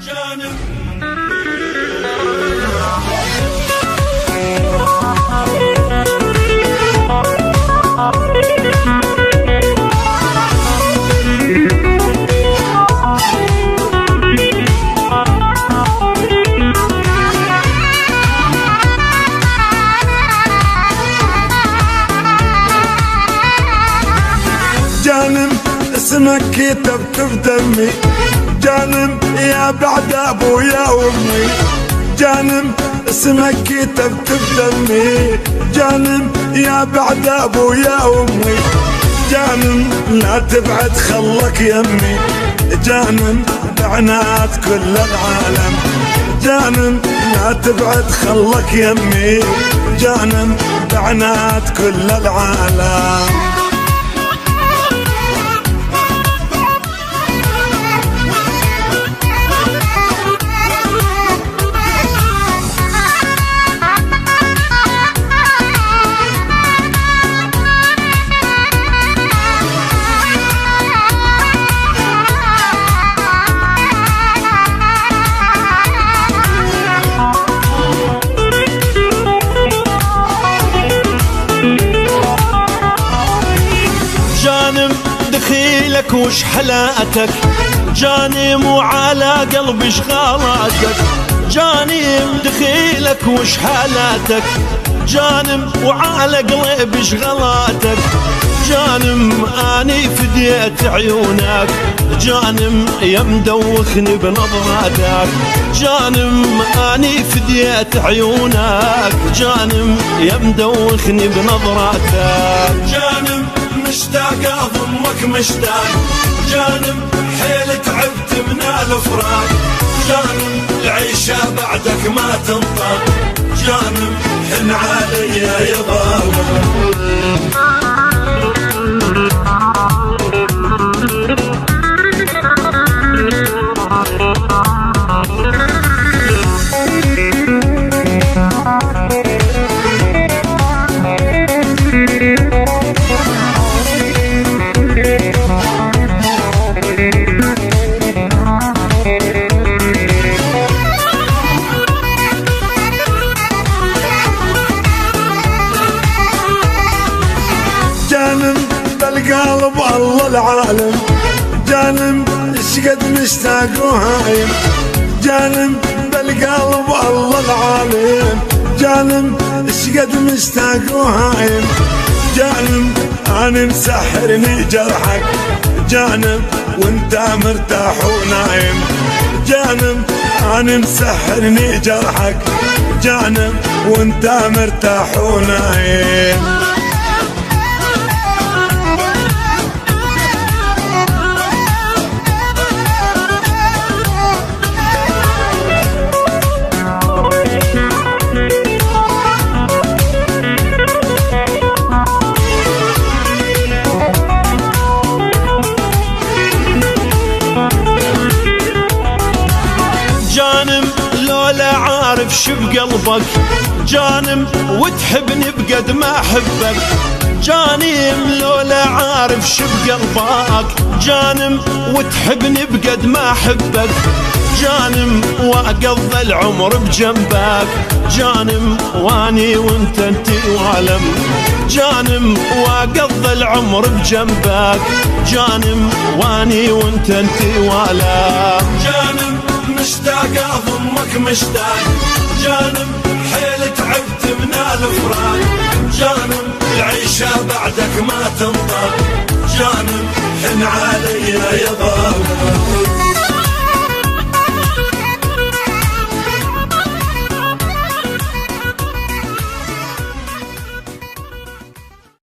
جانم اسمك كتبت بدمي، جانم يا بعد ابويا وامي، جانم اسمك كتبت بدمي، جانم يا بعد ابويا وامي، جانم لا تبعد خلك يمي، جانم بعنات كل العالم، جانم لا تبعد خلك يمي، جانم بعنات كل العالم. جانم دخيلك وش حلاتك، جانم وعلى قلبي شغالاتك، جانم دخيلك وش حالاتك، جانم وعلى قلبي شغالاتك، جانم اني فديت عيونك، جانم يا مدوخني بنظراتك، جانم اني فديت عيونك، جانم يا مدوخني بنظراتك، جانم مشتاق اضمك مشتاق، جانم حيل تعبت من الفراق، جانم العيشة بعدك ما تنطق، جانم حن عليا يضاوى. جانم بالقلب الله العالم، جانم اشقد مشتاق وهايم، جانم بالقلب الله العالم، جانم اشقد مشتاق وهايم، جانم انا مسحرني جرحك، جانم وانت مرتاح ونايم، جانم انا مسحرني جرحك، جانم وانت مرتاح ونايم. جانم لولا عارف شو بقلبك، جانم وتحبني بقد ما احبك، جانم لولا عارف شو بقلبك، جانم وتحبني بقد ما احبك، جانم واقضي العمر بجنبك، جانم واني وانت انتي وعلم، جانم واقضي العمر بجنبك، جانم واني وانت انتي وعلم، جانم مشتاق اضمك مشتاق، جانم حيل تعبت من الفراق، جانم العيشة بعدك ما تنطق، جانم حن عليا يضاوى.